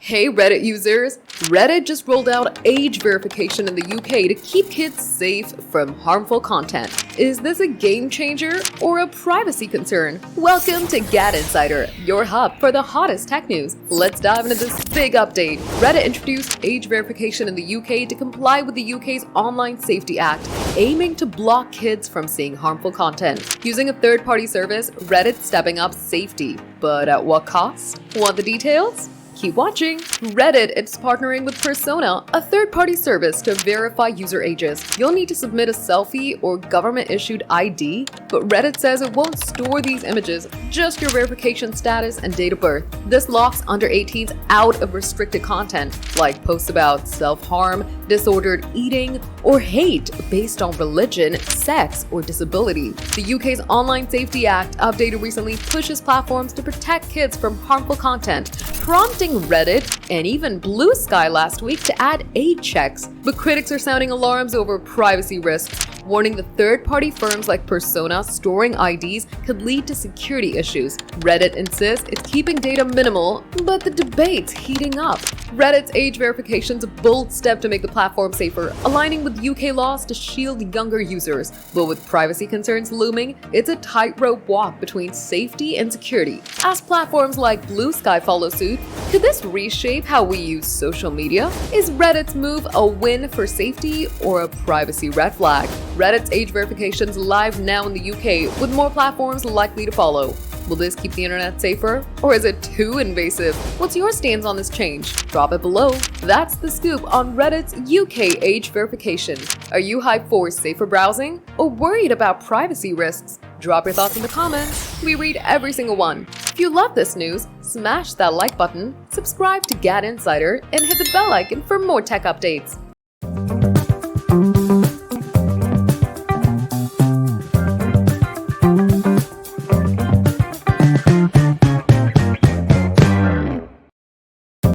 Hey Reddit users! Reddit just rolled out age verification in the UK to keep kids safe from harmful content. Is this a game changer or a privacy concern? Welcome to GadInsider, your hub for the hottest tech news. Let's dive into this big update. Reddit introduced age verification in the UK to comply with the UK's Online Safety Act, aiming to block kids from seeing harmful content. Using a third-party service, Reddit's stepping up safety. But at what cost? Want the details? Keep watching. Reddit is partnering with Persona, a third-party service to verify user ages. You'll need to submit a selfie or government-issued ID, but Reddit says it won't store these images, just your verification status and date of birth. This locks under 18s out of restricted content, like posts about self-harm, disordered eating, or hate based on religion, sex, or disability. The UK's Online Safety Act, updated recently, pushes platforms to protect kids from harmful content, prompting Reddit and even Blue Sky last week to add age checks. But critics are sounding alarms over privacy risks, warning that third-party firms like Persona storing IDs could lead to security issues. Reddit insists it's keeping data minimal, but the debate's heating up. Reddit's age verification's a bold step to make the platform safer, aligning with UK laws to shield younger users. But with privacy concerns looming, it's a tightrope walk between safety and security. As platforms like Blue Sky follow suit, could this reshape how we use social media? Is Reddit's move a win for safety or a privacy red flag? Reddit's age verification's live now in the UK, with more platforms likely to follow. Will this keep the internet safer, or is it too invasive? What's your stance on this change? Drop it below. That's the scoop on Reddit's UK age verification. Are you hyped for safer browsing, or worried about privacy risks? Drop your thoughts in the comments. We read every single one. If you love this news, smash that like button, subscribe to GadInsider, and hit the bell icon for more tech updates.